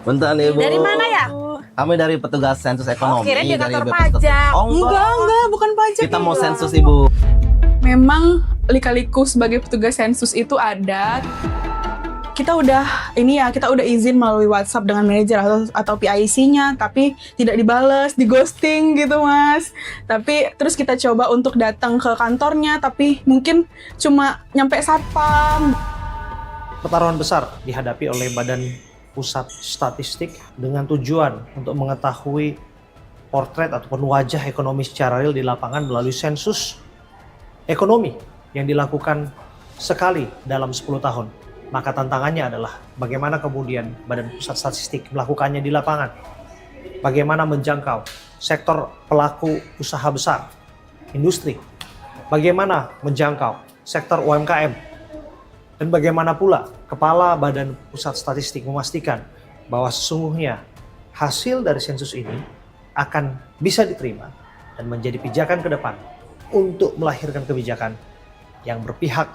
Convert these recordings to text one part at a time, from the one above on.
Bentar nih Bu. Dari mana ya? Kami dari petugas sensus ekonomi. kirain di dari kantor BPS. pajak. Oh, Enggak, bukan pajak. Kita mau Ibu. sensus Ibu. Memang lika-liku sebagai petugas sensus itu ada. Kita udah izin melalui WhatsApp dengan manajer atau PIC-nya, tapi tidak dibales, di ghosting gitu Mas. Tapi terus kita coba untuk datang ke kantornya, tapi mungkin cuma nyampe satpam. Pertaruhan besar dihadapi oleh Badan Pusat Statistik dengan tujuan untuk mengetahui potret ataupun wajah ekonomi secara real di lapangan melalui sensus ekonomi yang dilakukan sekali dalam 10 tahun. Maka tantangannya adalah bagaimana kemudian Badan Pusat Statistik melakukannya di lapangan. Bagaimana menjangkau sektor pelaku usaha besar, industri. Bagaimana menjangkau sektor UMKM. Dan bagaimana pula Kepala Badan Pusat Statistik memastikan bahwa sesungguhnya hasil dari sensus ini akan bisa diterima dan menjadi pijakan ke depan untuk melahirkan kebijakan yang berpihak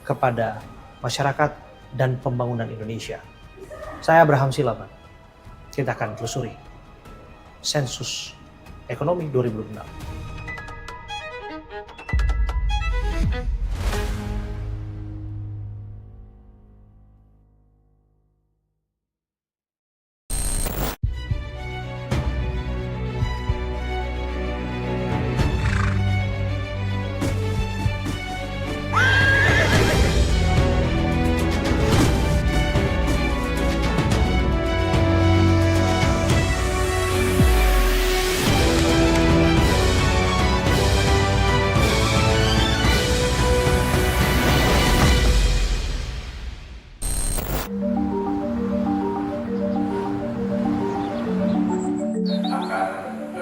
kepada masyarakat dan pembangunan Indonesia. Saya Abraham Silaban. Kita akan telusuri sensus ekonomi 2006.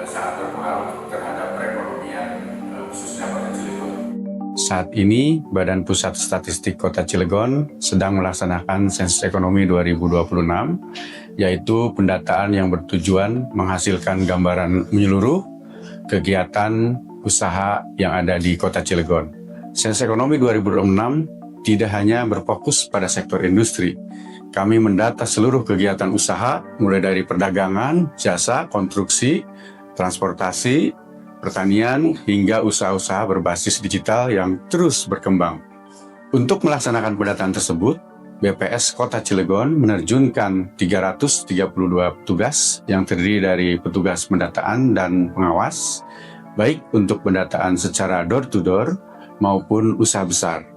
akan sangat berpengaruh terhadap perekonomian khususnya Kota Cilegon. Saat ini, Badan Pusat Statistik Kota Cilegon sedang melaksanakan sensus ekonomi 2026, yaitu pendataan yang bertujuan menghasilkan gambaran menyeluruh kegiatan usaha yang ada di Kota Cilegon. Sensus ekonomi 2026 tidak hanya berfokus pada sektor industri. Kami mendata seluruh kegiatan usaha, mulai dari perdagangan, jasa, konstruksi, transportasi, pertanian, hingga usaha-usaha berbasis digital yang terus berkembang. Untuk melaksanakan pendataan tersebut, BPS Kota Cilegon menerjunkan 332 petugas yang terdiri dari petugas pendataan dan pengawas, baik untuk pendataan secara door-to-door maupun usaha besar.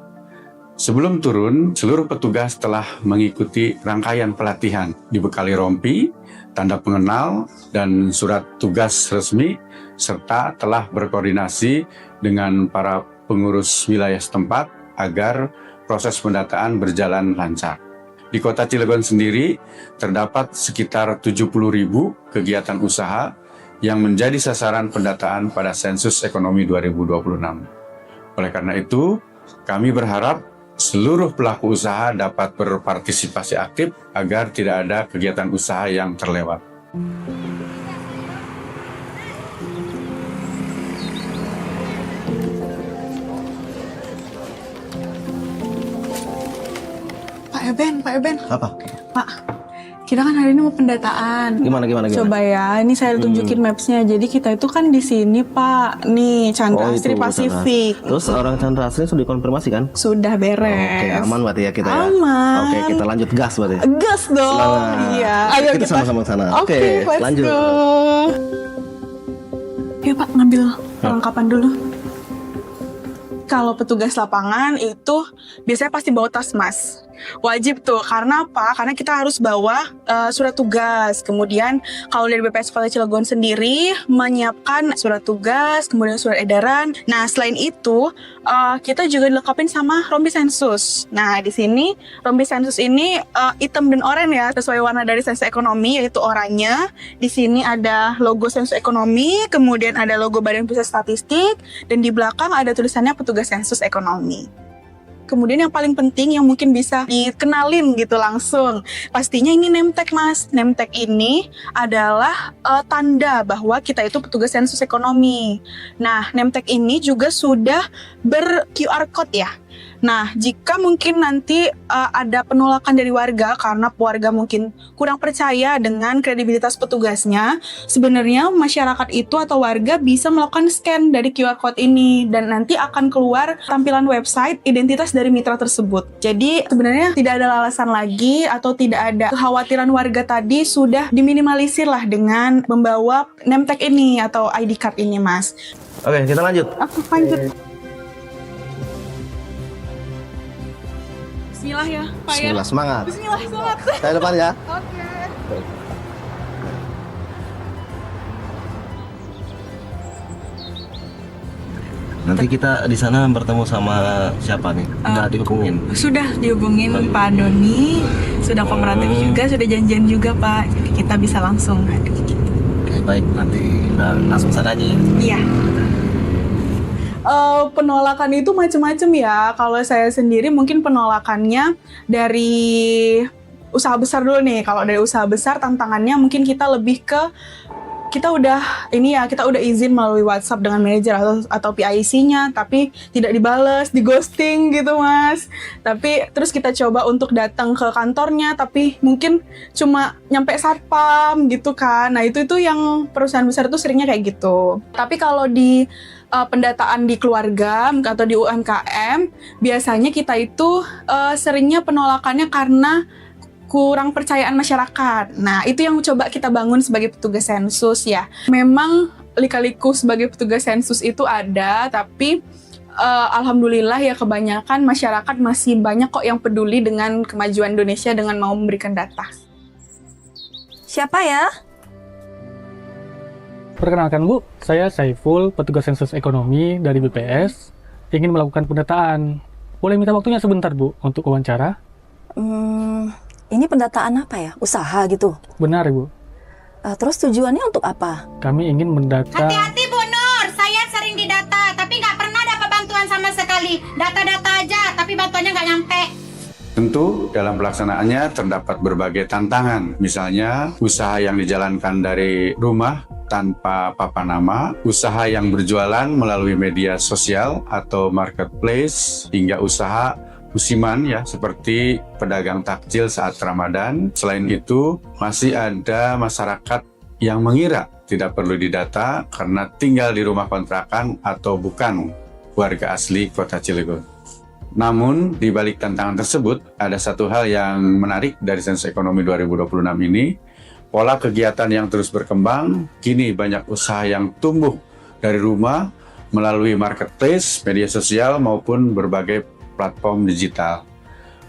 Sebelum turun, seluruh petugas telah mengikuti rangkaian pelatihan, dibekali rompi, tanda pengenal, dan surat tugas resmi, serta telah berkoordinasi dengan para pengurus wilayah setempat agar proses pendataan berjalan lancar. Di Kota Cilegon sendiri, terdapat sekitar 70.000 kegiatan usaha yang menjadi sasaran pendataan pada sensus ekonomi 2026. Oleh karena itu, kami berharap seluruh pelaku usaha dapat berpartisipasi aktif agar tidak ada kegiatan usaha yang terlewat. Pak Eben. Apa? Pak, kita kan hari ini mau pendataan. Gimana? Coba ya, ini saya tunjukin maps-nya. Jadi kita itu kan di sini, Pak. Nih, Chandra Asri itu Pasifik. Chandra. Terus orang Chandra Asri sudah dikonfirmasi kan? Sudah beres. Oke, aman berarti ya kita ya. Aman. Oke, kita lanjut gas berarti. Gas dong. Semangat. Iya. Ayo Kita sama-sama ke sana. Oke, let's lanjut. go. Ya Pak, ngambil perlengkapan dulu. Kalau petugas lapangan itu biasanya pasti bawa tas, Mas. Wajib tuh, karena apa? Karena kita harus bawa surat tugas. Kemudian kalau dari BPS Kota Cilegon sendiri menyiapkan surat tugas, kemudian surat edaran. Nah, selain itu kita juga dilengkapin sama rompi sensus. Nah, di sini rompi sensus ini hitam dan oranye ya, sesuai warna dari sensus ekonomi, yaitu oranye. Di sini ada logo sensus ekonomi, kemudian ada logo Badan Pusat Statistik, dan di belakang ada tulisannya petugas sensus ekonomi. Kemudian yang paling penting yang mungkin bisa dikenalin gitu langsung, pastinya ini name tag, Mas. Name tag ini adalah tanda bahwa kita itu petugas sensus ekonomi. Nah, name tag ini juga sudah ber-QR code ya. Nah, jika mungkin nanti ada penolakan dari warga karena warga mungkin kurang percaya dengan kredibilitas petugasnya, sebenarnya masyarakat itu atau warga bisa melakukan scan dari QR code ini dan nanti akan keluar tampilan website identitas dari mitra tersebut. Jadi sebenarnya tidak ada alasan lagi atau tidak ada kekhawatiran warga tadi, sudah diminimalisir lah dengan membawa name tag ini atau ID card ini, Mas. Oke, kita lanjut. Aku lanjut. Bismillah ya, Pak ya. Bismillah, semangat. Bismillah, semangat. Saya depan ya. Oke. Nanti kita di sana bertemu sama siapa nih? Udah dihubungin. Sudah dihubungin Pak Doni, sudah kooperatif juga, sudah janjian juga Pak. Jadi kita bisa langsung hadir. Oke, baik. Nanti udah langsung sana aja ya. Iya. Penolakan itu macam-macam ya. Kalau saya sendiri mungkin penolakannya dari usaha besar dulu nih. Kalau dari usaha besar tantangannya mungkin kita lebih ke kita udah izin melalui WhatsApp dengan manajer atau PIC-nya, tapi tidak dibales, di ghosting gitu Mas. Tapi terus kita coba untuk datang ke kantornya, tapi mungkin cuma nyampe satpam gitu kan. Nah itu yang perusahaan besar itu seringnya kayak gitu. Tapi kalau di pendataan di keluarga atau di UMKM, biasanya kita itu seringnya penolakannya karena kurang percayaan masyarakat. Nah, itu yang coba kita bangun sebagai petugas sensus ya. Memang lika-liku sebagai petugas sensus itu ada, tapi alhamdulillah ya kebanyakan masyarakat masih banyak kok yang peduli dengan kemajuan Indonesia dengan mau memberikan data. Siapa ya? Perkenalkan Bu, saya Saiful, petugas sensus ekonomi dari BPS, ingin melakukan pendataan. Boleh minta waktunya sebentar Bu untuk wawancara? Ini pendataan apa ya? Usaha gitu? Benar Bu. Terus tujuannya untuk apa? Kami ingin mendata... Hati-hati Bu Nur, saya sering didata, tapi nggak pernah dapat bantuan sama sekali. Data-data aja, tapi bantuannya nggak nyampe. Tentu dalam pelaksanaannya terdapat berbagai tantangan, misalnya usaha yang dijalankan dari rumah tanpa papan nama, usaha yang berjualan melalui media sosial atau marketplace, hingga usaha musiman ya seperti pedagang takjil saat Ramadan. Selain itu, masih ada masyarakat yang mengira tidak perlu didata karena tinggal di rumah kontrakan atau bukan warga asli Kota Cilegon. Namun, di balik tantangan tersebut, ada satu hal yang menarik dari Sensus Ekonomi 2026 ini. Pola kegiatan yang terus berkembang, kini banyak usaha yang tumbuh dari rumah melalui marketplace, media sosial, maupun berbagai platform digital.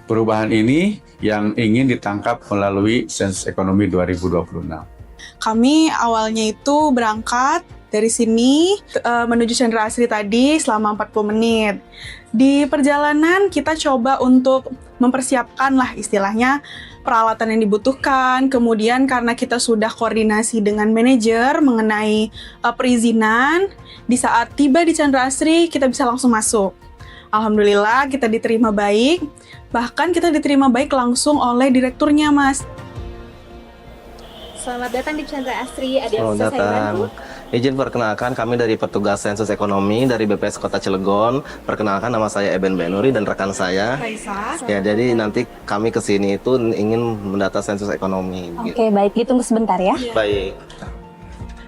Perubahan ini yang ingin ditangkap melalui Sensus Ekonomi 2026. Kami awalnya itu berangkat dari sini menuju Chandra Asri tadi selama 40 menit. Di perjalanan kita coba untuk mempersiapkan lah istilahnya peralatan yang dibutuhkan. Kemudian karena kita sudah koordinasi dengan manajer mengenai perizinan, di saat tiba di Chandra Asri kita bisa langsung masuk. Alhamdulillah kita diterima baik, bahkan kita diterima baik langsung oleh direkturnya Mas. Selamat datang di Chandra Asri, ada yang Selamat bisa saya datang. bantu? Izin perkenalkan, kami dari petugas sensus ekonomi dari BPS Kota Cilegon. Perkenalkan, nama saya Eben Benuri dan rekan saya. Raisa. Ya, jadi nanti kami kesini itu ingin mendata sensus ekonomi. Oke, baik, ditunggu sebentar ya. Baik.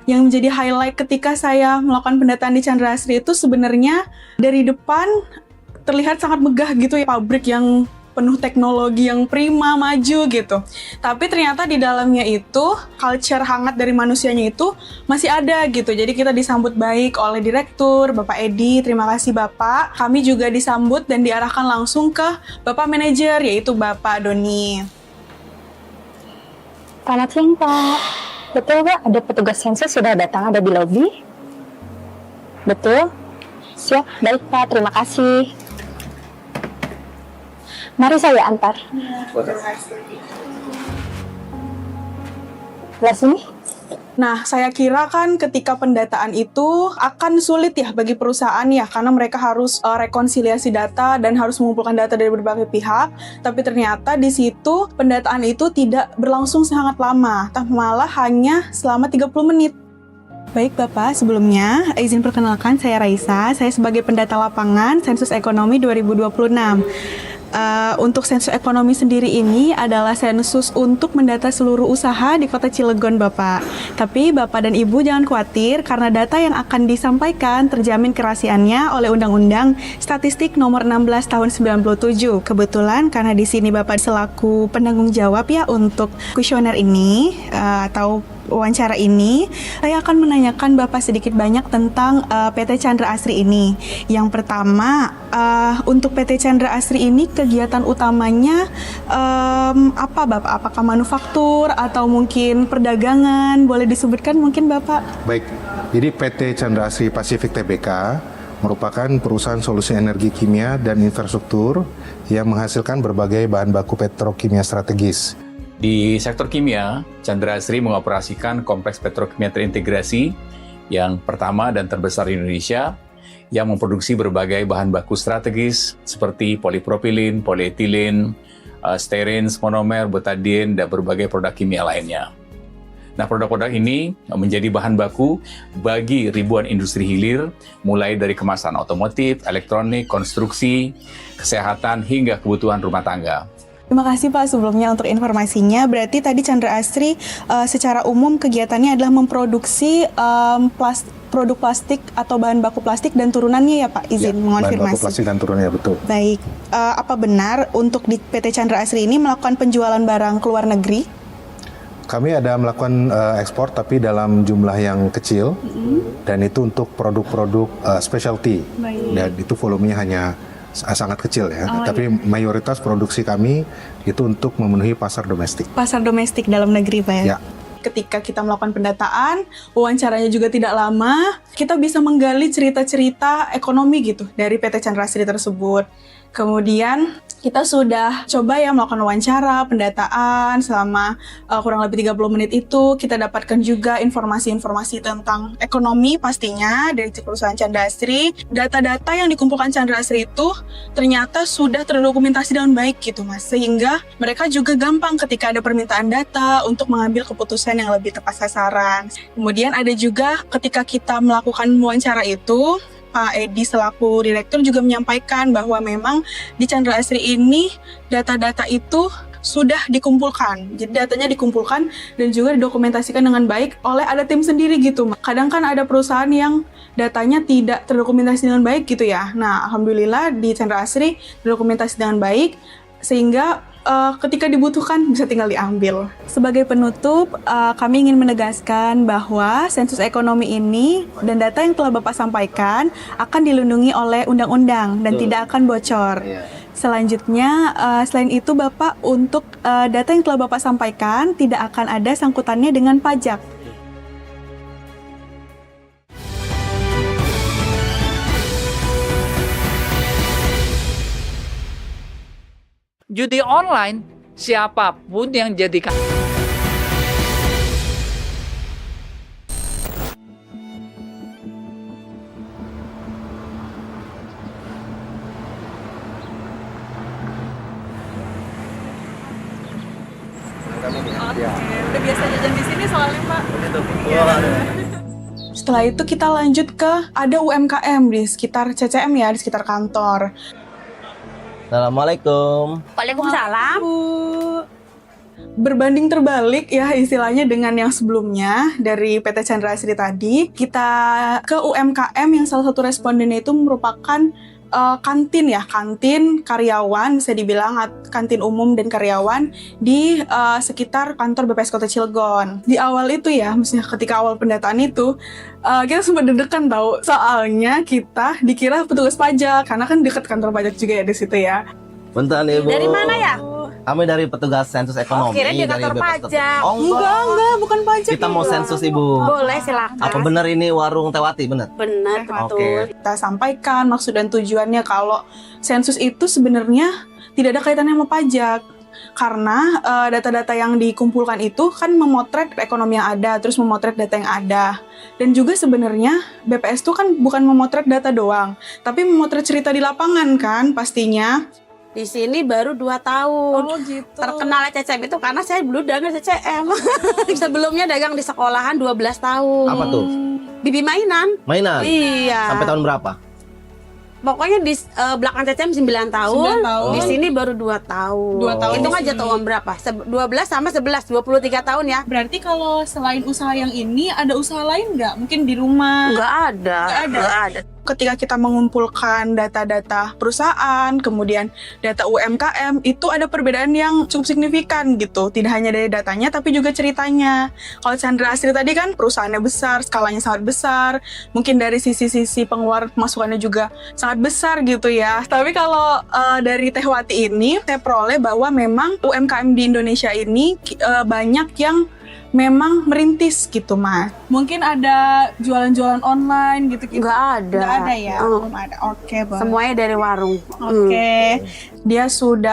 Yang menjadi highlight ketika saya melakukan pendataan di Chandra Asri itu sebenarnya dari depan terlihat sangat megah gitu ya, pabrik yang penuh teknologi yang prima, maju gitu. Tapi ternyata di dalamnya itu culture hangat dari manusianya itu masih ada gitu. Jadi kita disambut baik oleh direktur, Bapak Edi, terima kasih Bapak. Kami juga disambut dan diarahkan langsung ke Bapak manajer, yaitu Bapak Doni. Selamat siang Pak. Betul Pak, ada petugas sensus sudah datang, ada di lobi. Betul? Siap, baik Pak, terima kasih. Mari saya antar. Sebelah sini. Nah, saya kira kan ketika pendataan itu akan sulit ya bagi perusahaan ya, karena mereka harus rekonsiliasi data dan harus mengumpulkan data dari berbagai pihak. Tapi ternyata di situ pendataan itu tidak berlangsung sangat lama, malah hanya selama 30 menit. Baik Bapak, sebelumnya izin perkenalkan saya Raisa, saya sebagai pendata lapangan Sensus Ekonomi 2026. Untuk sensus ekonomi sendiri ini adalah sensus untuk mendata seluruh usaha di Kota Cilegon, Bapak. Tapi Bapak dan Ibu jangan khawatir karena data yang akan disampaikan terjamin kerahasiaannya oleh Undang-Undang Statistik Nomor 16 Tahun 97. Kebetulan karena di sini Bapak selaku penanggung jawab ya untuk kuesioner ini atau wawancara ini, saya akan menanyakan Bapak sedikit banyak tentang PT Chandra Asri ini. Yang pertama, untuk PT Chandra Asri ini kegiatan utamanya apa Bapak? Apakah manufaktur atau mungkin perdagangan? Boleh disebutkan mungkin Bapak? Baik, jadi PT Chandra Asri Pasifik Tbk merupakan perusahaan solusi energi kimia dan infrastruktur yang menghasilkan berbagai bahan baku petrokimia strategis. Di sektor kimia, Chandra Asri mengoperasikan kompleks petrokimia terintegrasi yang pertama dan terbesar di Indonesia yang memproduksi berbagai bahan baku strategis seperti polipropilin, polietilin, stearin, monomer, betadine, dan berbagai produk kimia lainnya. Nah, produk-produk ini menjadi bahan baku bagi ribuan industri hilir, mulai dari kemasan otomotif, elektronik, konstruksi, kesehatan, hingga kebutuhan rumah tangga. Terima kasih Pak sebelumnya untuk informasinya. Berarti tadi Chandra Asri secara umum kegiatannya adalah memproduksi produk plastik atau bahan baku plastik dan turunannya ya Pak, izin mengonfirmasi. Bahan baku plastik dan turunannya, betul. Baik, apa benar untuk di PT Chandra Asri ini melakukan penjualan barang ke luar negeri? Kami ada melakukan ekspor tapi dalam jumlah yang kecil, dan itu untuk produk-produk specialty. Dan itu volumenya hanya sangat kecil ya, tapi mayoritas produksi kami itu untuk memenuhi pasar domestik. Pasar domestik dalam negeri Pak ya? Ya. Ketika kita melakukan pendataan, wawancaranya juga tidak lama, kita bisa menggali cerita-cerita ekonomi gitu dari PT Chandra Asri tersebut. Kemudian kita sudah coba ya melakukan wawancara, pendataan selama kurang lebih 30 menit itu. Kita dapatkan juga informasi-informasi tentang ekonomi pastinya dari perusahaan Chandra Asri. Data-data yang dikumpulkan Chandra Asri itu ternyata sudah terdokumentasi dengan baik gitu Mas. Sehingga mereka juga gampang ketika ada permintaan data untuk mengambil keputusan yang lebih tepat sasaran. Kemudian ada juga ketika kita melakukan wawancara itu, Pak Edi selaku direktur juga menyampaikan bahwa memang di Chandra Asri ini data-data itu sudah dikumpulkan. Jadi datanya dikumpulkan dan juga didokumentasikan dengan baik oleh ada tim sendiri gitu. Kadang kan ada perusahaan yang datanya tidak terdokumentasi dengan baik gitu ya. Nah, alhamdulillah di Chandra Asri didokumentasi dengan baik sehingga ketika dibutuhkan bisa tinggal diambil. Sebagai penutup, kami ingin menegaskan bahwa sensus ekonomi ini dan data yang telah Bapak sampaikan akan dilindungi oleh undang-undang dan tidak akan bocor. Selanjutnya, selain itu Bapak, untuk data yang telah Bapak sampaikan tidak akan ada sangkutannya dengan pajak. Judi online, siapapun yang jadikan Udah biasa jajan di sini soalnya Pak. Setelah itu kita lanjut ke ada UMKM di sekitar CCM ya, di sekitar kantor. Assalamualaikum. Waalaikumsalam. Berbanding terbalik ya istilahnya dengan yang sebelumnya dari PT Chandra Asri tadi, kita ke UMKM yang salah satu respondennya itu merupakan kantin ya, kantin karyawan, bisa dibilang kantin umum dan karyawan di sekitar kantor BPS Kota Cilegon. Di awal itu ya, maksudnya ketika awal pendataan itu, kita sempat deg-degan tahu, soalnya kita dikira petugas pajak, karena kan dekat kantor pajak juga ya di situ ya. Bentar Ibu. Dari mana ya? Kami dari petugas sensus ekonomi. Kirain di kantor BPS pajak. Oh, Enggak, bukan pajak. Kita mau sensus Ibu. Boleh, silakan. Apa benar ini warung Tewati, benar? Benar, betul. Oke. Kita sampaikan maksud dan tujuannya kalau sensus itu sebenarnya tidak ada kaitannya sama pajak. Karena data-data yang dikumpulkan itu kan memotret ekonomi yang ada, terus memotret data yang ada. Dan juga sebenarnya BPS itu kan bukan memotret data doang, tapi memotret cerita di lapangan kan pastinya. Di sini baru 2 tahun. Oh gitu. Terkenal CCM itu karena saya dulu dagang CCM. Sebelumnya dagang di sekolahan 12 tahun. Apa tuh? Bibi mainan. Mainan? Iya. Sampai tahun berapa? Pokoknya di belakang CCM 9 tahun, 9 tahun. di sini baru 2 tahun. 2 tahun Itu di aja sini. tuh uang berapa? 12 sama 11, 23 tahun ya. Berarti kalau selain usaha yang ini ada usaha lain nggak? Mungkin di rumah? Nggak ada. Nggak ada. Ketika kita mengumpulkan data-data perusahaan, kemudian data UMKM, itu ada perbedaan yang cukup signifikan gitu. Tidak hanya dari datanya, tapi juga ceritanya. Kalau Chandra Asri tadi kan perusahaannya besar, skalanya sangat besar, mungkin dari sisi-sisi pengeluaran pemasukannya juga sangat besar gitu ya. Tapi kalau dari Tehwati ini, saya peroleh bahwa memang UMKM di Indonesia ini banyak yang memang merintis gitu, Mas. Mungkin ada jualan-jualan online gitu. Nggak ada. Nggak ada ya? Belum ada. Oke, Bang. Semuanya dari warung. Oke. Dia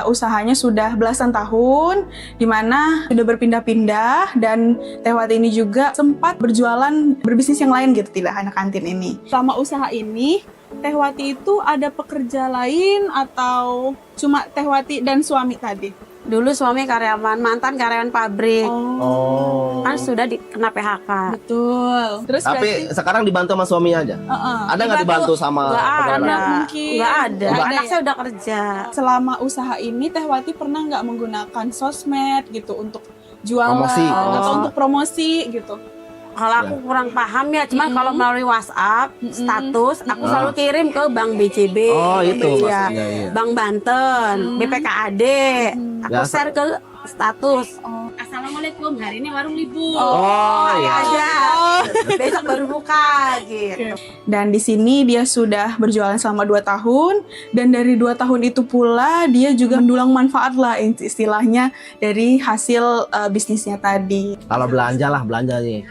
usahanya sudah belasan tahun, di mana sudah berpindah-pindah, dan Tehwati ini juga sempat berbisnis yang lain gitu, tidak hanya kantin ini. Selama usaha ini, Tehwati itu ada pekerja lain atau cuma Tehwati dan suami tadi? Dulu suami mantan karyawan pabrik. Oh. Kan sudah kena PHK. Betul. Terus Tapi sekarang dibantu sama suaminya aja? Ada nggak dibantu sama Nggak pegawai ada. lain? Mungkin. Nggak ada. Nggak Anak ada saya udah kerja. Selama usaha ini Tehwati pernah nggak menggunakan sosmed gitu untuk jualan Promosi. atau untuk promosi gitu? Kalau aku kurang paham ya, cuman kalau melalui WhatsApp status, aku selalu kirim ke Bank BCB, Oh, itu ya, maksudnya, iya. Bank Banten, BPKAD, aku Biasa. share ke status. Assalamualaikum, hari ini warung libur. Oh, iya. Aja. Besok baru buka gitu. Dan di sini dia sudah berjualan selama 2 tahun, dan dari 2 tahun itu pula dia juga mendulang manfaat lah istilahnya dari hasil bisnisnya tadi. Kalau belanja nih.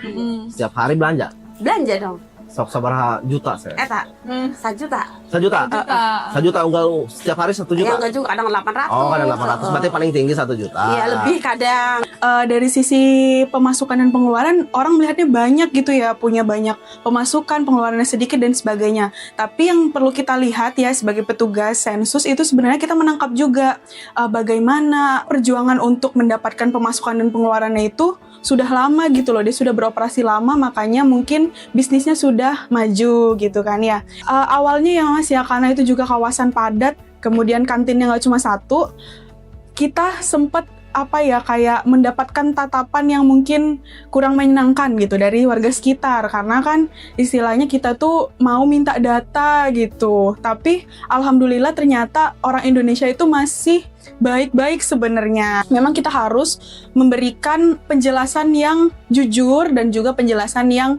Setiap hari belanja? Belanja dong. Sok seberapa juta saya? Eta, 1 juta. 1 juta? 1 juta enggak setiap hari 1 Ya juta? enggak juga, kadang 800. Oh, kadang 800. Berarti paling tinggi 1 juta. Iya, lebih kadang. Dari sisi pemasukan dan pengeluaran, orang melihatnya banyak gitu ya, punya banyak pemasukan, pengeluarannya sedikit dan sebagainya. Tapi yang perlu kita lihat ya sebagai petugas sensus itu sebenarnya kita menangkap juga bagaimana perjuangan untuk mendapatkan pemasukan dan pengeluarannya itu sudah lama gitu loh. Dia sudah beroperasi lama, makanya mungkin bisnisnya sudah maju gitu kan ya. Awalnya ya Mas ya, karena itu juga kawasan padat, kemudian kantinnya nggak cuma 1, kita sempat kayak mendapatkan tatapan yang mungkin kurang menyenangkan gitu dari warga sekitar, karena kan istilahnya kita tuh mau minta data gitu, tapi alhamdulillah ternyata orang Indonesia itu masih baik-baik sebenarnya. Memang kita harus memberikan penjelasan yang jujur dan juga penjelasan yang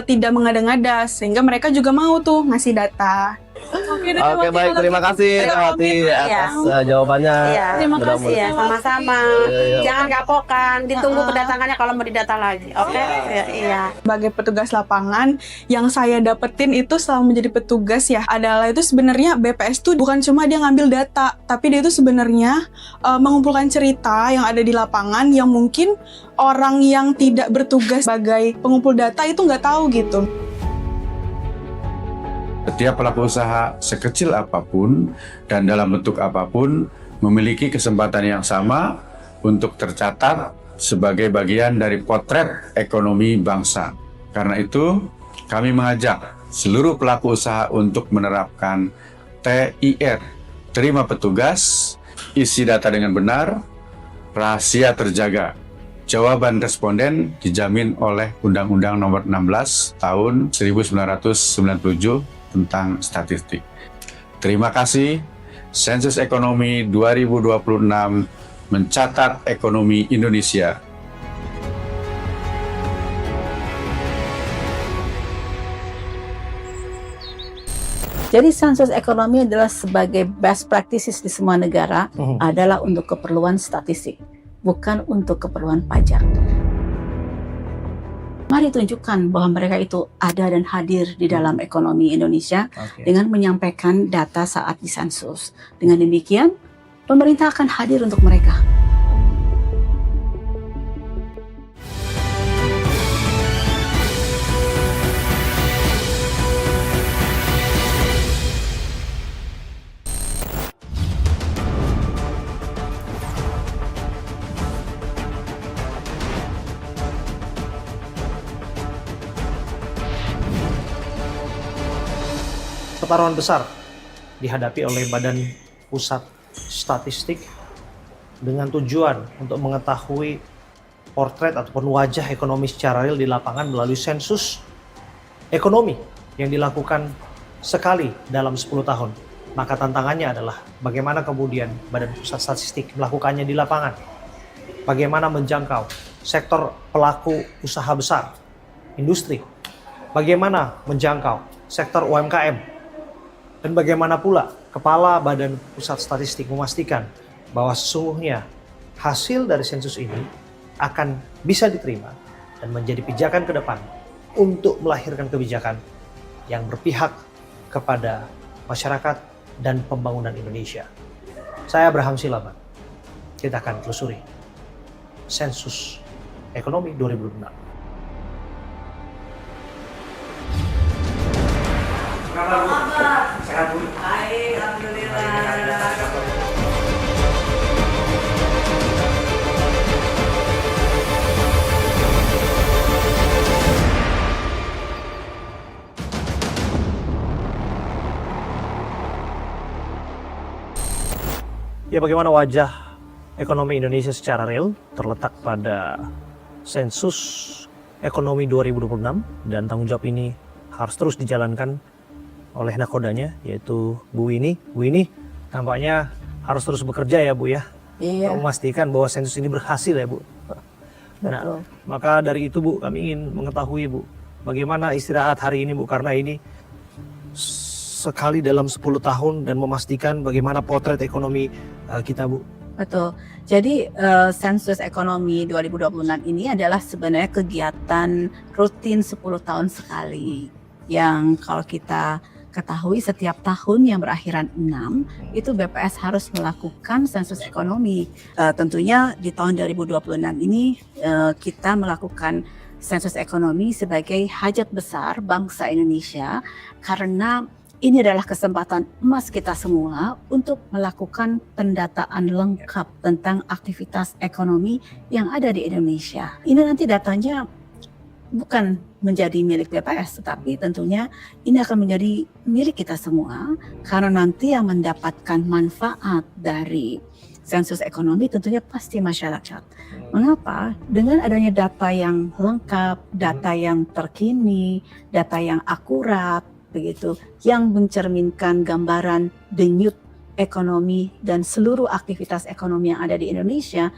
tidak mengada-ngada, sehingga mereka juga mau tuh ngasih data. Oke, baik, terima kasih Tehwati atas jawabannya. Iya, terima kasih ya, sama-sama. Iya. Jangan kapokan, ditunggu kedatangannya kalau mau didata lagi. Oke? Iya. Sebagai petugas lapangan, yang saya dapetin itu selama menjadi petugas ya, adalah itu sebenarnya BPS tuh bukan cuma dia ngambil data, tapi dia itu sebenarnya mengumpulkan cerita yang ada di lapangan yang mungkin orang yang tidak bertugas sebagai pengumpul data itu nggak tahu gitu. Setiap pelaku usaha sekecil apapun dan dalam bentuk apapun memiliki kesempatan yang sama untuk tercatat sebagai bagian dari potret ekonomi bangsa. Karena itu, kami mengajak seluruh pelaku usaha untuk menerapkan TIR, terima petugas, isi data dengan benar, rahasia terjaga. Jawaban responden dijamin oleh Undang-Undang Nomor 16 Tahun 1997 tentang statistik. Terima kasih. Sensus Ekonomi 2026 mencatat ekonomi Indonesia. Jadi sensus ekonomi adalah sebagai best practices di semua negara adalah untuk keperluan statistik, bukan untuk keperluan pajak. Mari tunjukkan bahwa mereka itu ada dan hadir di dalam ekonomi Indonesia dengan menyampaikan data saat disensus. Dengan demikian, pemerintah akan hadir untuk mereka. pertaruhan besar dihadapi oleh Badan Pusat Statistik dengan tujuan untuk mengetahui potret ataupun wajah ekonomi secara real di lapangan melalui sensus ekonomi yang dilakukan sekali dalam 10 tahun. Maka tantangannya adalah bagaimana kemudian Badan Pusat Statistik melakukannya di lapangan. Bagaimana menjangkau sektor pelaku usaha besar, industri. Bagaimana menjangkau sektor UMKM. Dan bagaimana pula Kepala Badan Pusat Statistik memastikan bahwa sesungguhnya hasil dari sensus ini akan bisa diterima dan menjadi pijakan ke depan untuk melahirkan kebijakan yang berpihak kepada masyarakat dan pembangunan Indonesia. Saya Abraham Silaban. Kita akan telusuri sensus ekonomi 2006. Sehat, Bu? Baik, alhamdulillah. Ya, bagaimana wajah ekonomi Indonesia secara real terletak pada sensus ekonomi 2026 dan tanggung jawab ini harus terus dijalankan oleh nakodanya yaitu Bu Winnie. Bu Winnie tampaknya harus terus bekerja ya Bu ya. Iya. Memastikan bahwa sensus ini berhasil ya Bu. Nah, maka dari itu Bu kami ingin mengetahui Bu bagaimana istirahat hari ini Bu, karena ini sekali dalam 10 tahun dan memastikan bagaimana potret ekonomi kita Bu. Betul. Jadi sensus ekonomi 2026 ini adalah sebenarnya kegiatan rutin 10 tahun sekali. Yang kalau kita ketahui setiap tahun yang berakhiran 6 itu BPS harus melakukan sensus ekonomi. Tentunya di tahun 2026 ini kita melakukan sensus ekonomi sebagai hajat besar bangsa Indonesia karena ini adalah kesempatan emas kita semua untuk melakukan pendataan lengkap tentang aktivitas ekonomi yang ada di Indonesia. Ini nanti datanya bukan menjadi milik BPS, tetapi tentunya ini akan menjadi milik kita semua karena nanti yang mendapatkan manfaat dari sensus ekonomi tentunya pasti masyarakat. Mengapa? Dengan adanya data yang lengkap, data yang terkini, data yang akurat, begitu, yang mencerminkan gambaran denyut ekonomi dan seluruh aktivitas ekonomi yang ada di Indonesia,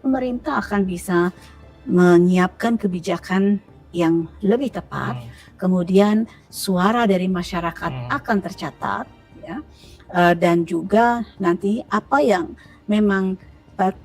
pemerintah akan bisa menyiapkan kebijakan yang lebih tepat, kemudian suara dari masyarakat akan tercatat, ya, dan juga nanti apa yang memang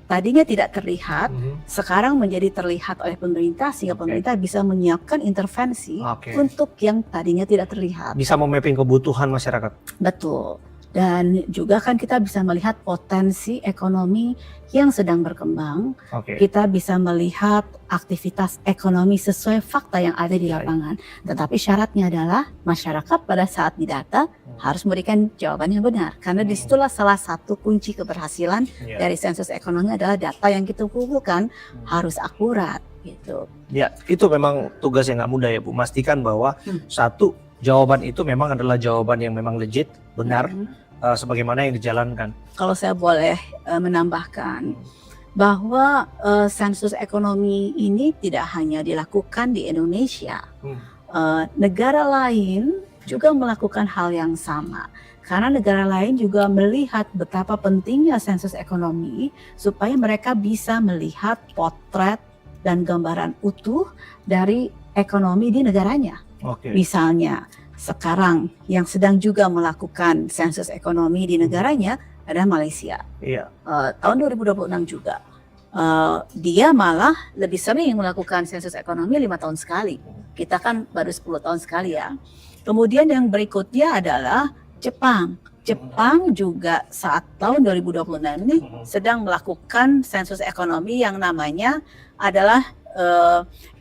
tadinya tidak terlihat, sekarang menjadi terlihat oleh pemerintah sehingga pemerintah bisa menyiapkan intervensi untuk yang tadinya tidak terlihat. Bisa memapping kebutuhan masyarakat. Betul. Dan juga kan kita bisa melihat potensi ekonomi yang sedang berkembang. Kita bisa melihat aktivitas ekonomi sesuai fakta yang ada di lapangan. Tetapi syaratnya adalah masyarakat pada saat didata harus memberikan jawaban yang benar. Karena disitulah salah satu kunci keberhasilan dari sensus ekonomi adalah data yang kita kumpulkan harus akurat. Gitu. Ya, itu memang tugas yang nggak mudah ya Bu. Pastikan bahwa satu, jawaban itu memang adalah jawaban yang memang legit, benar, sebagaimana yang dijalankan. Kalau saya boleh menambahkan bahwa sensus ekonomi ini tidak hanya dilakukan di Indonesia, negara lain juga melakukan hal yang sama. Karena negara lain juga melihat betapa pentingnya sensus ekonomi supaya mereka bisa melihat potret dan gambaran utuh dari ekonomi di negaranya. Misalnya sekarang yang sedang juga melakukan sensus ekonomi di negaranya adalah Malaysia. Tahun 2026 juga. Dia malah lebih sering melakukan sensus ekonomi 5 tahun sekali. Kita kan baru 10 tahun sekali ya. Kemudian yang berikutnya adalah Jepang. Jepang juga saat tahun 2026 ini sedang melakukan sensus ekonomi yang namanya adalah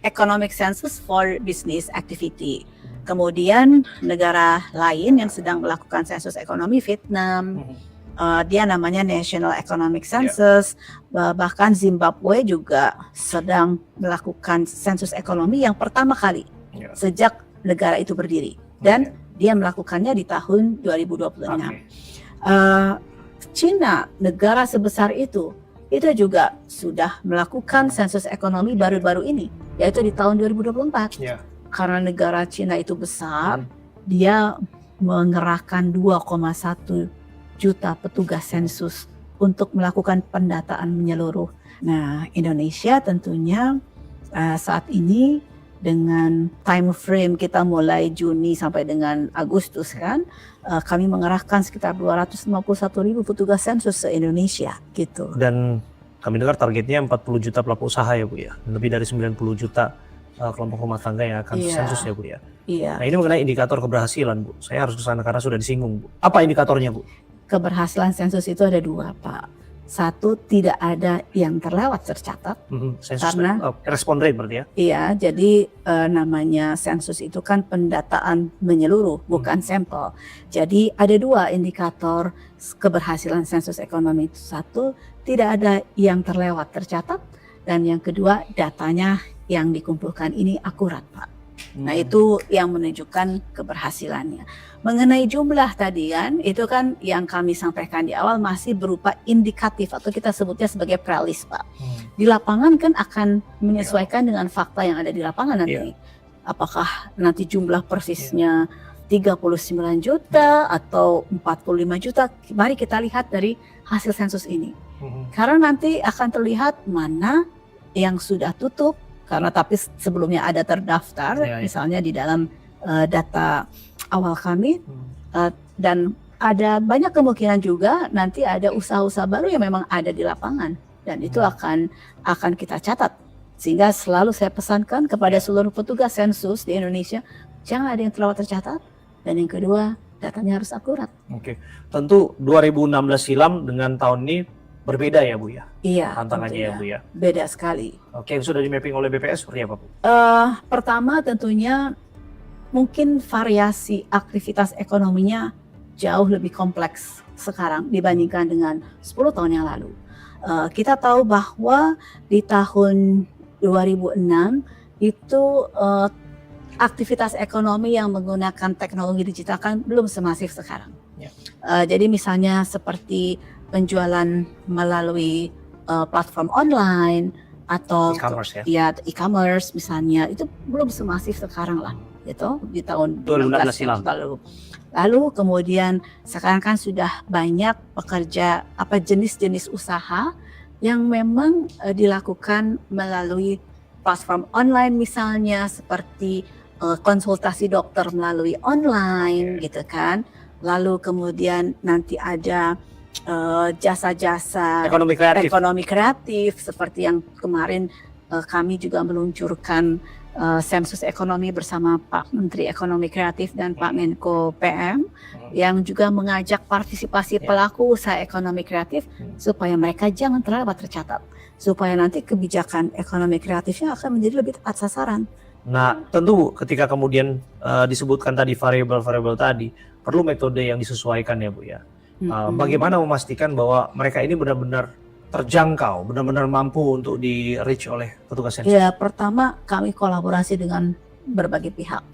Economic Census for Business Activity. Kemudian negara lain yang sedang melakukan sensus ekonomi, Vietnam, dia namanya National Economic Census, bahkan Zimbabwe juga sedang melakukan sensus ekonomi yang pertama kali sejak negara itu berdiri. Dan dia melakukannya di tahun 2026. Cina, negara sebesar itu juga sudah melakukan sensus ekonomi baru-baru ini, yaitu di tahun 2024. Karena negara Cina itu besar, dia mengerahkan 2,1 juta petugas sensus untuk melakukan pendataan menyeluruh. Nah, Indonesia tentunya saat ini dengan time frame kita mulai Juni sampai dengan Agustus kan, kami mengerahkan sekitar 251.000 petugas sensus se-Indonesia gitu. Dan kami dengar targetnya 40 juta pelaku usaha ya Bu ya, lebih dari 90 juta kelompok rumah tangga yang akan sensus ya Bu ya. Iya. Nah ini mengenai indikator keberhasilan Bu, saya harus ke sana karena sudah disinggung Bu. Apa indikatornya Bu? Keberhasilan sensus itu ada dua Pak. Satu, tidak ada yang terlewat tercatat. Sensus Karena respon rate berarti ya? Iya, jadi namanya sensus itu kan pendataan menyeluruh, bukan sampel. Jadi ada dua indikator keberhasilan sensus ekonomi itu. Satu, tidak ada yang terlewat tercatat, dan yang kedua, datanya yang dikumpulkan ini akurat, Pak. Nah itu yang menunjukkan keberhasilannya. Mengenai jumlah tadi kan, itu kan yang kami sampaikan di awal masih berupa indikatif atau kita sebutnya sebagai prelis Pak. Di lapangan kan akan menyesuaikan dengan fakta yang ada di lapangan nanti. Apakah nanti jumlah persisnya 39 juta atau 45 juta, mari kita lihat dari hasil sensus ini. Karena nanti akan terlihat mana yang sudah tutup, karena tapi sebelumnya ada terdaftar, misalnya di dalam data awal kami, dan ada banyak kemungkinan juga nanti ada usaha-usaha baru yang memang ada di lapangan, dan itu akan kita catat. Sehingga selalu saya pesankan kepada seluruh petugas sensus di Indonesia, jangan ada yang terlewat tercatat, dan yang kedua datanya harus akurat. Oke, tentu 2016 silam dengan tahun ini berbeda ya Bu ya? Iya, tantangannya ya Bu ya? Beda sekali. Oke, yang sudah di mapping oleh BPS seperti apa Bu? Pertama tentunya mungkin variasi aktivitas ekonominya jauh lebih kompleks sekarang dibandingkan dengan 10 tahun yang lalu. Kita tahu bahwa di tahun 2006 itu aktivitas ekonomi yang menggunakan teknologi digital kan belum semasif sekarang. Jadi misalnya seperti penjualan melalui platform online atau e-commerce misalnya, itu belum semasif sekarang lah, gitu di tahun 2016 silam. Lalu kemudian sekarang kan sudah banyak pekerja jenis-jenis usaha yang memang dilakukan melalui platform online misalnya seperti konsultasi dokter melalui online gitu kan. Lalu kemudian nanti ada jasa-jasa ekonomi kreatif seperti yang kemarin kami juga meluncurkan sensus ekonomi bersama Pak Menteri Ekonomi Kreatif dan Pak Menko PM yang juga mengajak partisipasi pelaku usaha ekonomi kreatif supaya mereka jangan terlewat tercatat, supaya nanti kebijakan ekonomi kreatifnya akan menjadi lebih tepat sasaran. Nah tentu ketika kemudian disebutkan tadi variabel-variabel tadi, perlu metode yang disesuaikan ya Bu ya. Bagaimana memastikan bahwa mereka ini benar-benar terjangkau, benar-benar mampu untuk di reach oleh petugas sensus? Ya, pertama kami kolaborasi dengan berbagai pihak.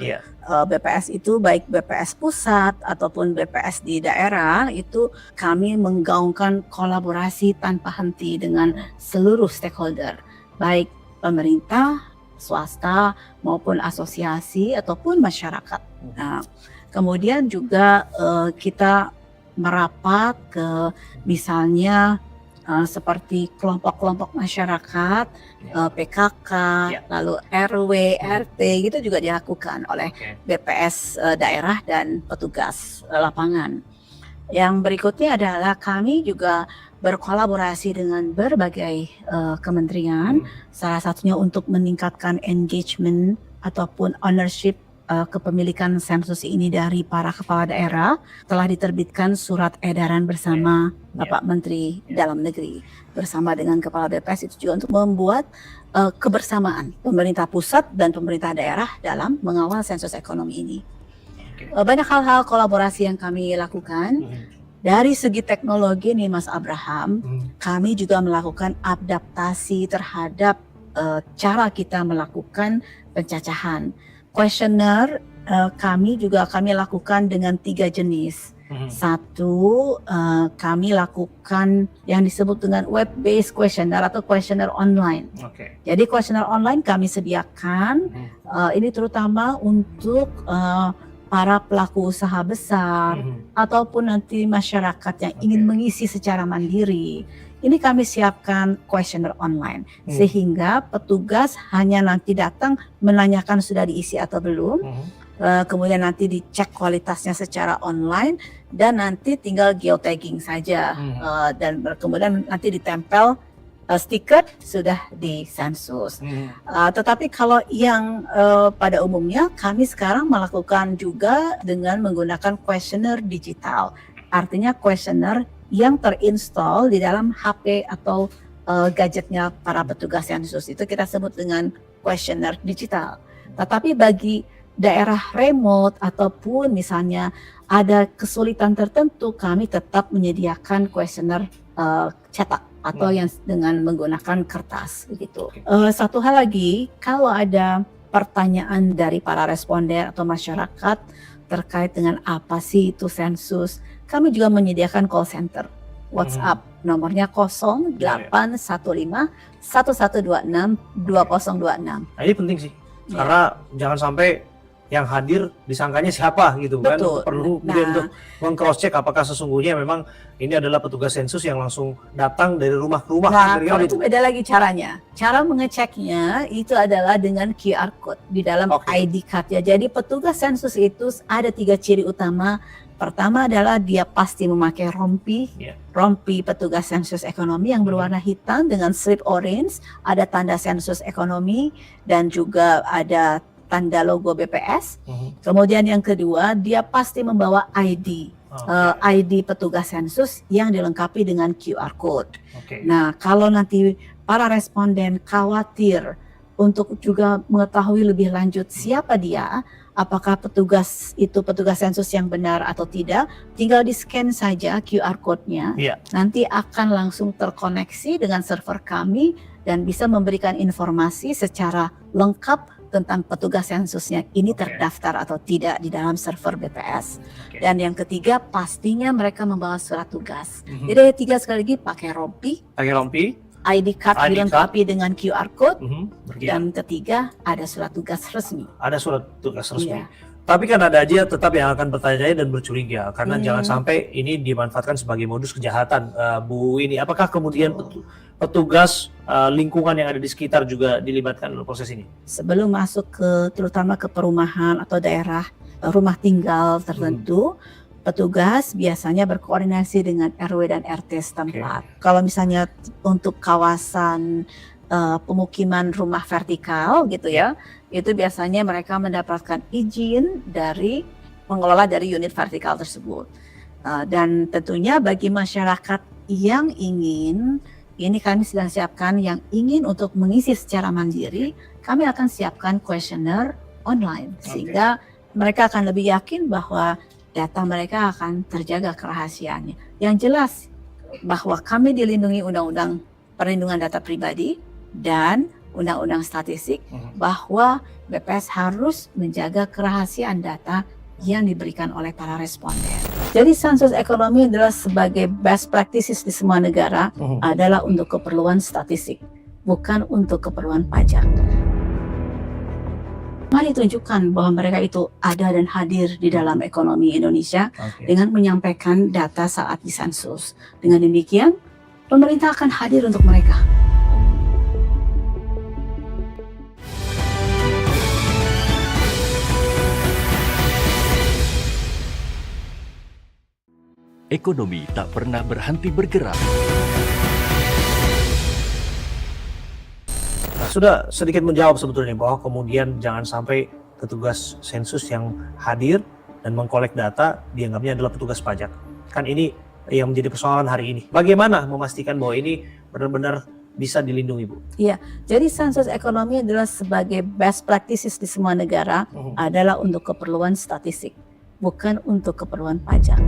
BPS itu baik BPS pusat ataupun BPS di daerah, itu kami menggaungkan kolaborasi tanpa henti dengan seluruh stakeholder, baik pemerintah, swasta maupun asosiasi ataupun masyarakat. Nah, kemudian juga kita merapat ke misalnya seperti kelompok-kelompok masyarakat, PKK, lalu RW, RT gitu juga dilakukan oleh BPS daerah dan petugas lapangan. Yang berikutnya adalah kami juga berkolaborasi dengan berbagai kementerian, salah satunya untuk meningkatkan engagement ataupun ownership kepemilikan sensus ini dari para kepala daerah. Telah diterbitkan surat edaran bersama Bapak Menteri Dalam Negeri bersama dengan Kepala BPS itu juga untuk membuat kebersamaan pemerintah pusat dan pemerintah daerah dalam mengawal sensus ekonomi ini. Banyak hal-hal kolaborasi yang kami lakukan. Dari segi teknologi nih Mas Abraham, kami juga melakukan adaptasi terhadap cara kita melakukan pencacahan. Kuesioner kami lakukan dengan 3 jenis. Satu, kami lakukan yang disebut dengan web-based questionnaire atau questionnaire online. Jadi questionnaire online kami sediakan, ini terutama untuk para pelaku usaha besar ataupun nanti masyarakat yang ingin mengisi secara mandiri. Ini kami siapkan questionnaire online sehingga petugas hanya nanti datang menanyakan sudah diisi atau belum. Kemudian nanti dicek kualitasnya secara online dan nanti tinggal geotagging saja dan kemudian nanti ditempel stiker sudah di sensus. Tetapi kalau yang pada umumnya kami sekarang melakukan juga dengan menggunakan questionnaire digital. Artinya questionnaire yang terinstall di dalam HP atau gadgetnya para petugas sensus. Itu kita sebut dengan questionnaire digital. Tetapi bagi daerah remote ataupun misalnya ada kesulitan tertentu, kami tetap menyediakan questionnaire cetak atau yang dengan menggunakan kertas begitu. Satu hal lagi, kalau ada pertanyaan dari para responden atau masyarakat terkait dengan apa sih itu sensus, kami juga menyediakan call center WhatsApp, nomornya 0815 1126 2026. Nah, ini penting sih, karena jangan sampai yang hadir disangkanya siapa gitu. Betul. Kan perlu untuk meng-cross check apakah sesungguhnya memang ini adalah petugas sensus yang langsung datang dari rumah ke rumah. Nah, kalau itu beda lagi caranya. Cara mengeceknya itu adalah dengan QR code di dalam ID card ya. Jadi petugas sensus itu ada 3 ciri utama. Pertama adalah dia pasti memakai rompi, rompi petugas sensus ekonomi yang berwarna hitam dengan strip orange, ada tanda sensus ekonomi dan juga ada tanda logo BPS. Kemudian yang kedua, dia pasti membawa ID, ID petugas sensus yang dilengkapi dengan QR code. Nah, kalau nanti para responden khawatir untuk juga mengetahui lebih lanjut siapa dia, apakah petugas itu petugas sensus yang benar atau tidak, tinggal di-scan saja QR code-nya. Nanti akan langsung terkoneksi dengan server kami dan bisa memberikan informasi secara lengkap tentang petugas sensusnya ini terdaftar atau tidak di dalam server BPS. Dan yang ketiga, pastinya mereka membawa surat tugas. Jadi ada 3 sekali lagi, pakai rompi, ID card dilengkapi dengan QR code, dan ketiga ada surat tugas resmi. Ada surat tugas resmi. Tapi kan ada aja tetap yang akan bertanya-tanya dan bercuriga karena jangan sampai ini dimanfaatkan sebagai modus kejahatan. Bu ini, apakah kemudian petugas lingkungan yang ada di sekitar juga dilibatkan dalam proses ini? Sebelum masuk terutama ke perumahan atau daerah rumah tinggal tertentu, petugas biasanya berkoordinasi dengan RW dan RT setempat. Kalau misalnya untuk kawasan pemukiman rumah vertikal gitu ya, itu biasanya mereka mendapatkan izin dari pengelola dari unit vertikal tersebut. Dan tentunya bagi masyarakat yang ingin, ini kami sedang siapkan yang ingin untuk mengisi secara mandiri, kami akan siapkan questionnaire online sehingga mereka akan lebih yakin bahwa data mereka akan terjaga kerahasiaannya. Yang jelas bahwa kami dilindungi Undang-Undang Perlindungan Data Pribadi dan Undang-Undang Statistik bahwa BPS harus menjaga kerahasiaan data yang diberikan oleh para responden. Jadi sensus ekonomi adalah sebagai best practices di semua negara adalah untuk keperluan statistik, bukan untuk keperluan pajak. Mari tunjukkan bahwa mereka itu ada dan hadir di dalam ekonomi Indonesia dengan menyampaikan data saat disensus. Dengan demikian, pemerintah akan hadir untuk mereka. Ekonomi tak pernah berhenti bergerak. Nah, sudah sedikit menjawab sebetulnya bahwa kemudian jangan sampai petugas sensus yang hadir dan mengkolek data dianggapnya adalah petugas pajak. Kan ini yang menjadi persoalan hari ini. Bagaimana memastikan bahwa ini benar-benar bisa dilindungi, Bu? Iya, jadi sensus ekonomi adalah sebagai best practices di semua negara adalah untuk keperluan statistik, bukan untuk keperluan pajak.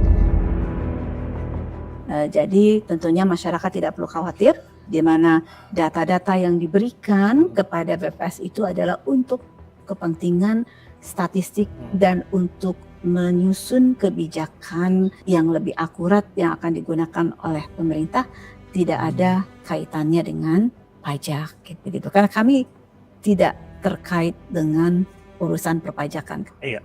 Jadi tentunya masyarakat tidak perlu khawatir di mana data-data yang diberikan kepada BPS itu adalah untuk kepentingan statistik dan untuk menyusun kebijakan yang lebih akurat yang akan digunakan oleh pemerintah tidak ada kaitannya dengan pajak gitu. Karena kami tidak terkait dengan urusan perpajakan. Iya.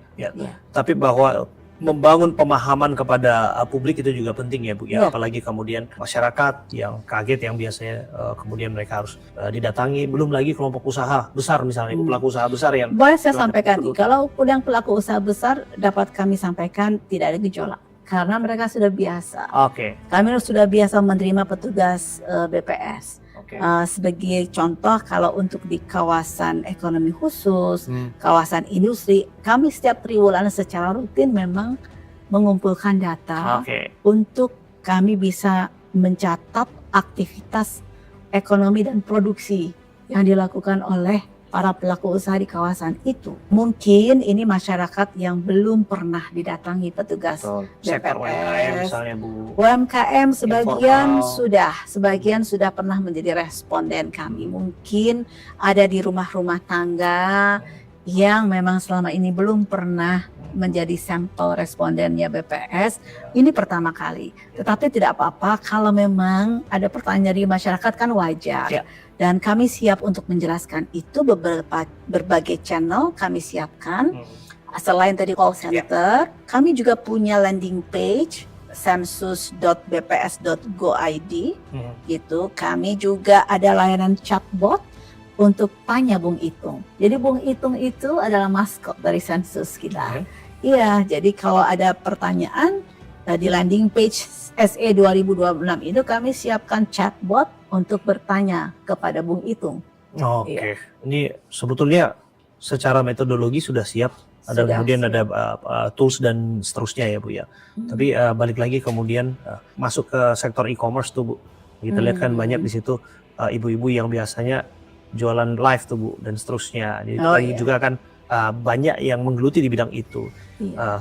Tapi bahwa membangun pemahaman kepada publik itu juga penting ya Bu ya. Iya. Apalagi kemudian masyarakat yang kaget yang biasanya kemudian mereka harus didatangi, belum lagi kelompok usaha besar misalnya, pelaku usaha besar yang Boleh saya sampaikan, kalau yang pelaku usaha besar dapat kami sampaikan tidak ada gejolak karena mereka sudah biasa. Oke. Kami sudah biasa menerima petugas BPS. Sebagai contoh, kalau untuk di kawasan ekonomi khusus, kawasan industri, kami setiap triwulan secara rutin memang mengumpulkan data untuk kami bisa mencatat aktivitas ekonomi dan produksi yang dilakukan oleh para pelaku usaha di kawasan itu. Mungkin ini masyarakat yang belum pernah didatangi petugas sektor UMKM BPS. misalnya Bu. UMKM sebagian Informal. sudah pernah menjadi responden kami. Mungkin ada di rumah-rumah tangga yang memang selama ini belum pernah menjadi sampel respondennya BPS. Ini pertama kali. Tetapi tidak apa-apa kalau memang ada pertanyaan dari masyarakat kan wajar. Dan kami siap untuk menjelaskan itu berbagai channel kami siapkan. Selain tadi call center, kami juga punya landing page sensus.bps.go.id gitu. Kami juga ada layanan chatbot untuk tanya Bung Itung. Jadi Bung Itung itu adalah maskot dari sensus kita. Iya, jadi kalau ada pertanyaan di landing page SE 2026 itu kami siapkan chatbot untuk bertanya kepada Bung Itung. Oke. Ini sebetulnya secara metodologi sudah siap. Kemudian ada tools dan seterusnya ya Bu ya. Tapi balik lagi kemudian masuk ke sektor e-commerce tuh Bu. Kita lihat kan banyak di situ ibu-ibu yang biasanya jualan live tuh Bu dan seterusnya. Jadi juga kan banyak yang menggeluti di bidang itu.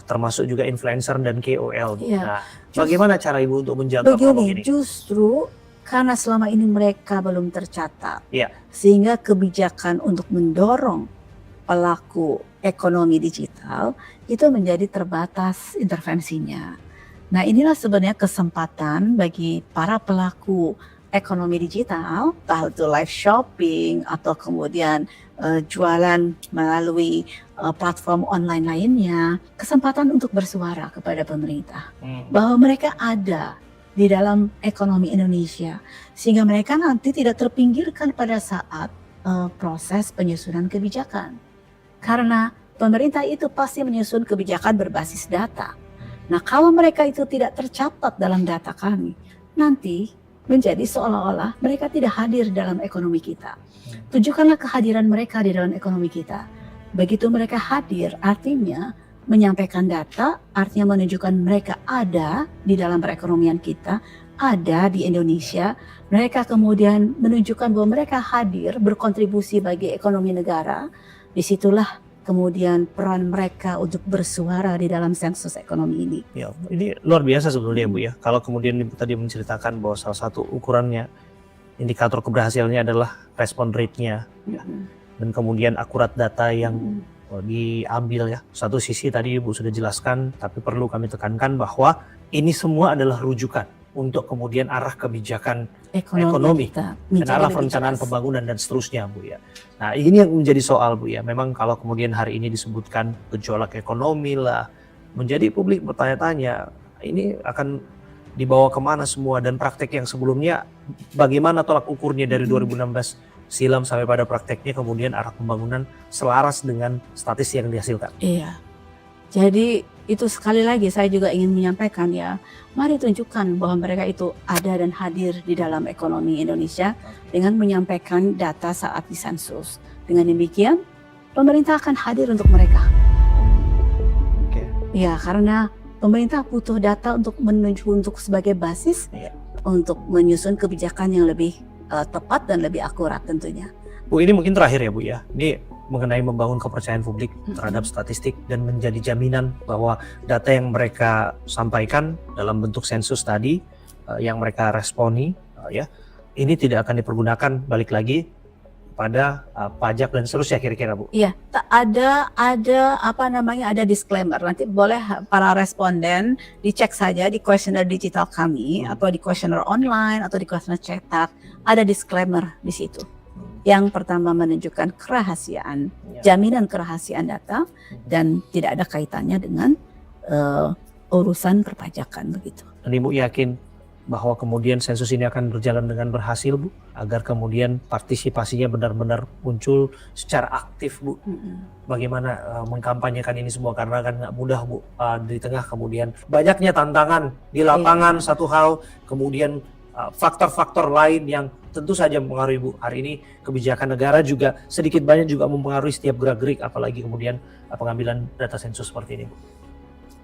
Termasuk juga influencer dan KOL. Nah, bagaimana cara Ibu untuk menjaga kelompok ini? Justru karena selama ini mereka belum tercatat, sehingga kebijakan untuk mendorong pelaku ekonomi digital itu menjadi terbatas intervensinya. Nah, inilah sebenarnya kesempatan bagi para pelaku ekonomi digital, entah itu live shopping atau kemudian jualan melalui platform online lainnya, kesempatan untuk bersuara kepada pemerintah bahwa mereka ada di dalam ekonomi Indonesia, sehingga mereka nanti tidak terpinggirkan pada saat proses penyusunan kebijakan. Karena pemerintah itu pasti menyusun kebijakan berbasis data. Nah, kalau mereka itu tidak tercatat dalam data kami, nanti menjadi seolah-olah mereka tidak hadir dalam ekonomi kita. Tunjukkanlah kehadiran mereka di dalam ekonomi kita. Begitu mereka hadir, artinya menyampaikan data, artinya menunjukkan mereka ada di dalam perekonomian kita, ada di Indonesia. Mereka kemudian menunjukkan bahwa mereka hadir, berkontribusi bagi ekonomi negara. Disitulah kemudian peran mereka untuk bersuara di dalam sensus ekonomi ini. Ya, ini luar biasa sebetulnya Bu ya. Kalau kemudian Ibu tadi menceritakan bahwa salah satu ukurannya, indikator keberhasilannya adalah respon rate-nya. Dan kemudian akurat data yang diambil ya. Satu sisi tadi Ibu sudah jelaskan, tapi perlu kami tekankan bahwa ini semua adalah rujukan untuk kemudian arah kebijakan ekonomi dan arah perencanaan pembangunan dan seterusnya Bu ya. Nah, ini yang menjadi soal Bu ya. Memang kalau kemudian hari ini disebutkan gejolak ekonomi lah, menjadi publik bertanya-tanya, ini akan dibawa kemana semua, dan praktek yang sebelumnya bagaimana tolak ukurnya dari 2016 silam sampai pada prakteknya kemudian arah pembangunan selaras dengan statis yang dihasilkan. Iya. Jadi itu sekali lagi saya juga ingin menyampaikan ya, mari tunjukkan bahwa mereka itu ada dan hadir di dalam ekonomi Indonesia dengan menyampaikan data saat di sensus. Dengan demikian, pemerintah akan hadir untuk mereka. Ya, karena pemerintah butuh data untuk untuk sebagai basis untuk menyusun kebijakan yang lebih tepat dan lebih akurat tentunya. Bu, ini mungkin terakhir ya Bu ya. Ini mengenai membangun kepercayaan publik terhadap statistik dan menjadi jaminan bahwa data yang mereka sampaikan dalam bentuk sensus tadi yang mereka responi ya, ini tidak akan dipergunakan balik lagi pada pajak dan seterusnya kira-kira Bu. Iya, ada ada disclaimer. Nanti boleh para responden dicek saja di kuesioner digital kami atau di kuesioner online atau di kuesioner cetak, ada disclaimer di situ. Yang pertama menunjukkan kerahasiaan, jaminan kerahasiaan data dan tidak ada kaitannya dengan urusan perpajakan begitu. Dan Ibu yakin bahwa kemudian sensus ini akan berjalan dengan berhasil Bu, agar kemudian partisipasinya benar-benar muncul secara aktif Bu. Bagaimana mengkampanyekan ini semua, karena kan nggak mudah Bu, di tengah kemudian banyaknya tantangan di lapangan satu hal, kemudian faktor-faktor lain yang tentu saja mempengaruhi Bu. Hari ini kebijakan negara juga sedikit banyak juga mempengaruhi setiap gerak-gerik, apalagi kemudian pengambilan data sensus seperti ini Bu.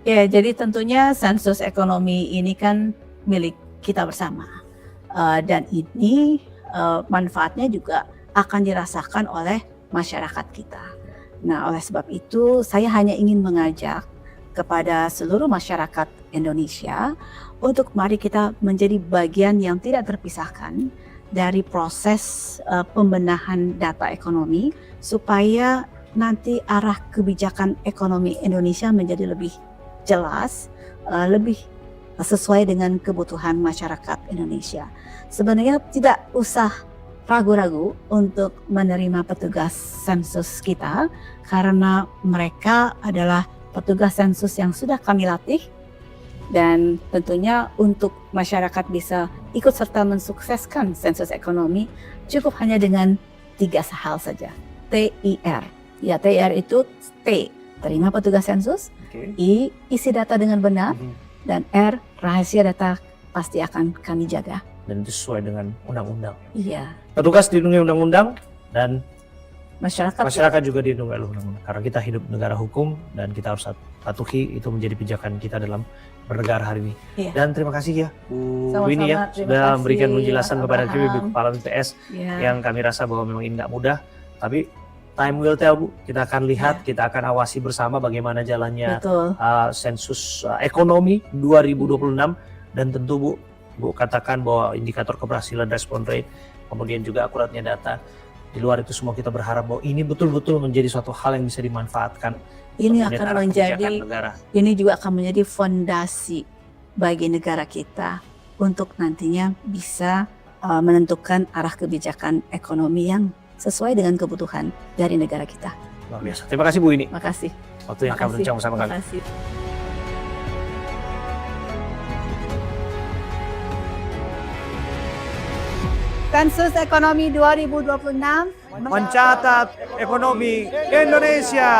Ya, jadi tentunya sensus ekonomi ini kan milik kita bersama, dan ini manfaatnya juga akan dirasakan oleh masyarakat kita. Nah, oleh sebab itu saya hanya ingin mengajak kepada seluruh masyarakat Indonesia untuk mari kita menjadi bagian yang tidak terpisahkan dari proses pembenahan data ekonomi, supaya nanti arah kebijakan ekonomi Indonesia menjadi lebih jelas, lebih sesuai dengan kebutuhan masyarakat Indonesia. Sebenarnya tidak usah ragu-ragu untuk menerima petugas sensus kita, karena mereka adalah petugas sensus yang sudah kami latih, dan tentunya untuk masyarakat bisa ikut serta mensukseskan sensus ekonomi cukup hanya dengan 3 hal saja. TIR. Ya, TIR itu T, terima petugas sensus, I, isi data dengan benar, dan R, rahasia data pasti akan kami jaga. Dan itu sesuai dengan undang-undang. Iya. Petugas dilindungi undang-undang dan masyarakat juga dilindungi oleh undang-undang. Karena kita hidup negara hukum dan kita harus patuhi, itu menjadi pijakan kita dalam bernegara hari ini. Iya. Dan terima kasih ya Bu Sama-sama, Winnie ya, terima sudah kasih, memberikan penjelasan Mas kepada kami Abraham. Kepala BPS yang kami rasa bahwa memang ini nggak mudah, tapi time will tell Bu. Kita akan lihat, kita akan awasi bersama bagaimana jalannya sensus ekonomi 2026, dan tentu Bu katakan bahwa indikator keberhasilan respon rate, kemudian juga akuratnya data. Di luar itu semua kita berharap bahwa ini betul-betul menjadi suatu hal yang bisa dimanfaatkan. Ini untuk akan arah menjadi, kebijakan negara. ini juga akan menjadi fondasi bagi negara kita untuk nantinya bisa menentukan arah kebijakan ekonomi yang sesuai dengan kebutuhan dari negara kita. Luar biasa. Terima kasih Bu Winnie. Makasih. Waktu yang akan berbincang bersama kami. Makasih. Sensus Ekonomi 2026 mencatat ekonomi Indonesia.